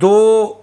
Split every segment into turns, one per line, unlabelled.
2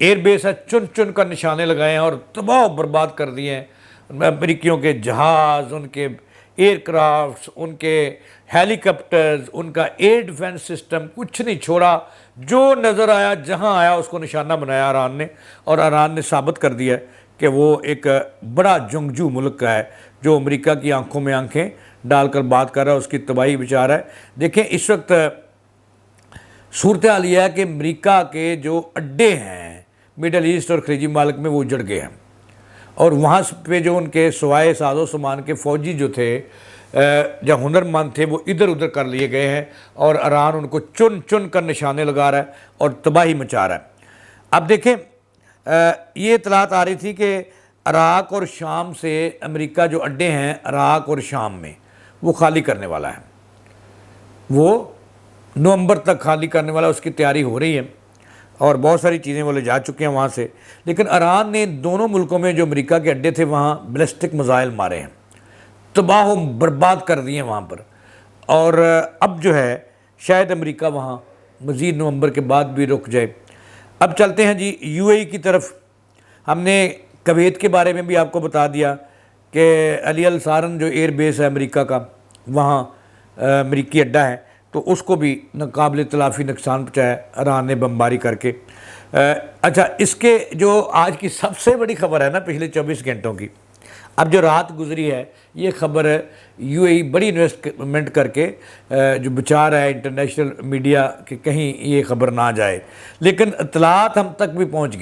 air base ہے چن چن کر نشانے لگائے ہیں اور تباہ و برباد کر دیے ہیں. امریکیوں کے جہاز، ان کے ایئر کرافٹس، ان کے ہیلی کاپٹرز، ان کا ایئر ڈیفنس سسٹم، کچھ نہیں چھوڑا. جو نظر آیا، جہاں آیا اس کو نشانہ بنایا ایران نے، اور ایران نے ثابت کر دیا کہ وہ ایک بڑا جنگجو ملک کا ہے جو امریکہ کی آنکھوں میں آنکھیں ڈال کر بات کر رہا ہے، اس کی تباہی بچا رہا ہے. دیکھیں اس وقت صورتحال یہ ہے کہ امریکہ کے جو اڈے ہیں مڈل ایسٹ اور خلیجی ممالک میں وہ اجڑ گئے ہیں، اور وہاں پہ جو ان کے سوائے ساز و سامان کے فوجی جو تھے جو ہنرمند تھے وہ ادھر ادھر کر لیے گئے ہیں، اور ایران ان کو چن چن کر نشانے لگا رہا ہے اور تباہی مچا رہا ہے. اب دیکھیں یہ اطلاعات آ رہی تھی کہ عراق اور شام سے امریکہ جو اڈے ہیں عراق اور شام میں وہ خالی کرنے والا ہے، وہ نومبر تک خالی کرنے والا، اس کی تیاری ہو رہی ہے اور بہت ساری چیزیں وہ لے جا چکے ہیں وہاں سے. لیکن ایران نے دونوں ملکوں میں جو امریکہ کے اڈے تھے وہاں بیلسٹک میزائل مارے ہیں، تباہ و برباد کر دیے ہیں وہاں پر. اور اب جو ہے شاید امریکہ وہاں مزید نومبر کے بعد بھی رک جائے. اب چلتے ہیں جی یو اے ای کی طرف. ہم نے کویت کے بارے میں بھی آپ کو بتا دیا کہ علی الصارن جو ایئر بیس ہے امریکہ کا، وہاں امریکی اڈا ہے، تو اس کو بھی ناقابل تلافی نقصان پہنچایا ایران نے بمباری کر کے. اچھا، اس کے جو آج کی سب سے بڑی خبر ہے نا پچھلے 24 گھنٹوں کی، اب جو رات گزری ہے، یہ خبر یو اے ای بڑی انویسٹمنٹ کر کے جو بچا رہا ہے انٹرنیشنل میڈیا کہ کہیں یہ خبر نہ جائے. لیکن اطلاعات ہم تک بھی پہنچ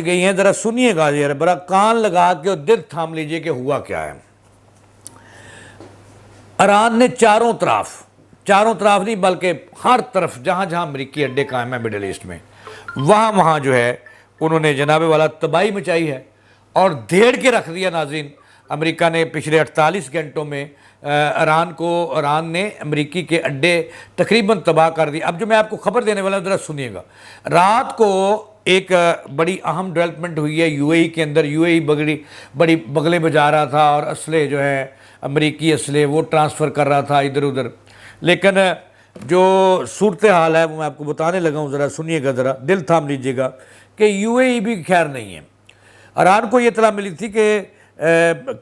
گئی ہیں ذرا سنیے گا ذرا، بڑا کان لگا کے اور دل تھام لیجئے کہ ہوا کیا ہے. ایران نے چاروں طرف نہیں بلکہ ہر طرف جہاں جہاں امریکی اڈے قائم ہیں مڈل ایسٹ میں، وہاں جو ہے انہوں نے جناب والا تباہی مچائی ہے اور دھیڑ کے رکھ دیا. ناظرین، امریکہ نے پچھلے 48 گھنٹوں میں ایران نے امریکی کے اڈے تقریباً تباہ کر دی. اب جو میں آپ کو خبر دینے والا ہوں ذرا سنیے گا. رات کو ایک بڑی اہم ڈیولپمنٹ ہوئی ہے یو اے ای کے اندر. یو اے ای بڑی بغلیں بجا رہا تھا اور اسلحے جو ہے امریکی اسلحے وہ ٹرانسفر کر رہا تھا ادھر ادھر. لیکن جو صورتحال ہے وہ میں آپ کو بتانے لگا ہوں، ذرا سنیے گا، ذرا دل تھام لیجیے گا کہ یو اے ای بھی خیر نہیں ہے. ایران کو یہ اطلاع ملی تھی کہ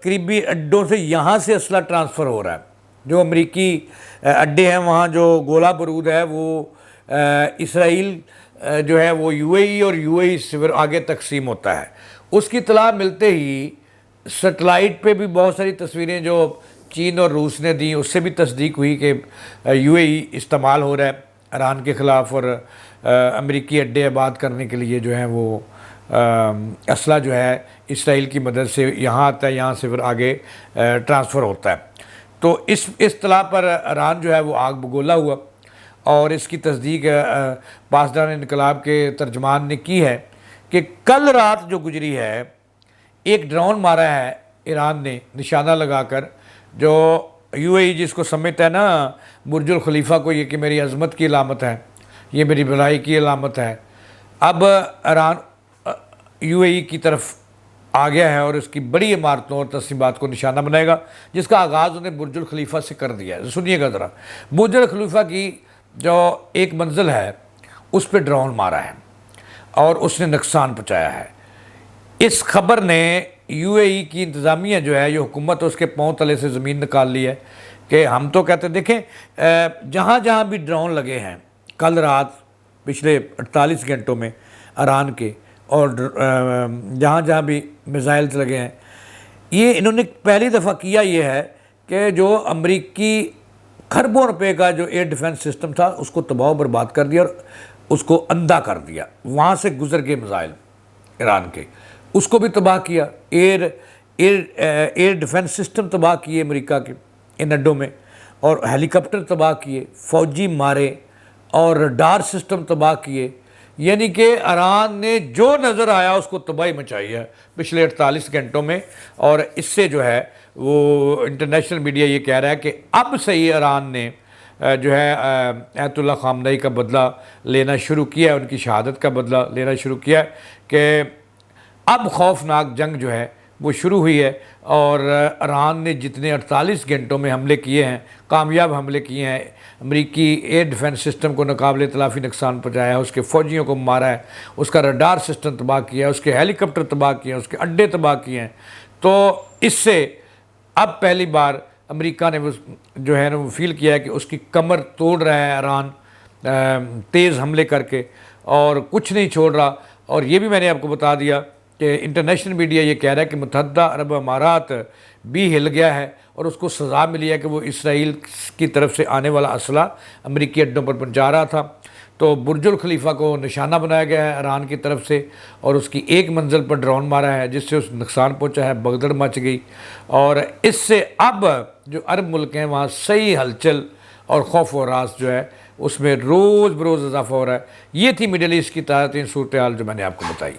قریبی اڈوں سے یہاں سے اسلحہ ٹرانسفر ہو رہا ہے. جو امریکی اڈے ہیں وہاں جو گولہ بارود ہے وہ اسرائیل جو ہے وہ یو اے ای اور یو اے ای سے پھر آگے تقسیم ہوتا ہے. اس کی اطلاع ملتے ہی سیٹلائٹ پہ بھی بہت ساری تصویریں جو چین اور روس نے دیں اس سے بھی تصدیق ہوئی کہ یو اے ای استعمال ہو رہا ہے ایران کے خلاف، اور امریکی اڈے آباد کرنے کے لیے جو ہیں وہ اسلحہ جو ہے اسرائیل کی مدد سے یہاں آتا ہے، یہاں سے پھر آگے ٹرانسفر ہوتا ہے. تو اس اطلاع پر ایران جو ہے وہ آگ بگولا ہوا، اور اس کی تصدیق پاسداران انقلاب کے ترجمان نے کی ہے کہ کل رات جو گزری ہے ایک ڈرون مارا ہے ایران نے نشانہ لگا کر، جو یو اے ای جس کو سمجھتا ہے نا برج الخلیفہ کو، یہ کہ میری عظمت کی علامت ہے، یہ میری بھلائی کی علامت ہے. اب ایران یو اے ای کی طرف آ گیا ہے اور اس کی بڑی عمارتوں اور تسلیمات کو نشانہ بنائے گا، جس کا آغاز انہیں برج الخلیفہ سے کر دیا ہے. سنیے گا ذرا، برج الخلیفہ کی جو ایک منزل ہے اس پہ ڈرون مارا ہے اور اس نے نقصان پہنچایا ہے. اس خبر نے یو اے ای کی انتظامیہ جو ہے، یہ حکومت اس کے پاؤں تلے سے زمین نکال لی ہے کہ ہم تو کہتے ہیں دیکھیں جہاں جہاں بھی ڈرون لگے ہیں کل رات پچھلے 48 گھنٹوں میں ایران کے، اور جہاں جہاں بھی میزائلز لگے ہیں، یہ انہوں نے پہلی دفعہ کیا یہ ہے کہ جو امریکی خربوں روپے کا جو ایئر ڈیفنس سسٹم تھا اس کو تباہ و برباد کر دیا اور اس کو اندھا کر دیا. وہاں سے گزر گئے میزائل ایران کے، اس کو بھی تباہ کیا. ایئر ڈیفنس سسٹم تباہ کیے امریکہ کے ان اڈوں میں، اور ہیلی کاپٹر تباہ کیے، فوجی مارے اور رڈار سسٹم تباہ کیے. یعنی کہ ایران نے جو نظر آیا اس کو تباہی مچائی ہے پچھلے 48 گھنٹوں میں. اور اس سے جو ہے وہ انٹرنیشنل میڈیا یہ کہہ رہا ہے کہ اب صحیح ایران نے جو ہے آیت اللہ خامنئی کا بدلہ لینا شروع کیا ہے، ان کی شہادت کا بدلہ لینا شروع کیا ہے، کہ اب خوفناک جنگ جو ہے وہ شروع ہوئی ہے، اور ایران نے جتنے 48 گھنٹوں میں حملے کیے ہیں، کامیاب حملے کیے ہیں، امریکی ایئر ڈیفنس سسٹم کو ناقابل تلافی نقصان پہنچایا ہے، اس کے فوجیوں کو مارا ہے، اس کا ریڈار سسٹم تباہ کیا ہے، اس کے ہیلی کاپٹر تباہ کیے ہیں، اس کے اڈے تباہ کیے ہیں، تو اس سے اب پہلی بار امریکہ نے جو ہے نا وہ فیل کیا ہے کہ اس کی کمر توڑ رہا ہے ایران تیز حملے کر کے، اور کچھ نہیں چھوڑ رہا۔ اور یہ بھی میں نے آپ کو بتا دیا کہ انٹرنیشنل میڈیا یہ کہہ رہا ہے کہ متحدہ عرب امارات بھی ہل گیا ہے، اور اس کو سزا ملی ہے کہ وہ اسرائیل کی طرف سے آنے والا اسلحہ امریکی اڈوں پر پہنچا رہا تھا۔ تو برج الخلیفہ کو نشانہ بنایا گیا ہے ایران کی طرف سے، اور اس کی ایک منزل پر ڈرون مارا ہے جس سے اس نقصان پہنچا ہے، بغدڑ مچ گئی، اور اس سے اب جو عرب ملک ہیں وہاں صحیح ہلچل اور خوف و ہراس جو ہے اس میں روز بروز اضافہ ہو رہا ہے۔ یہ تھی مڈل ایسٹ کی تازہ ترین صورتحال جو میں نے آپ کو بتائی۔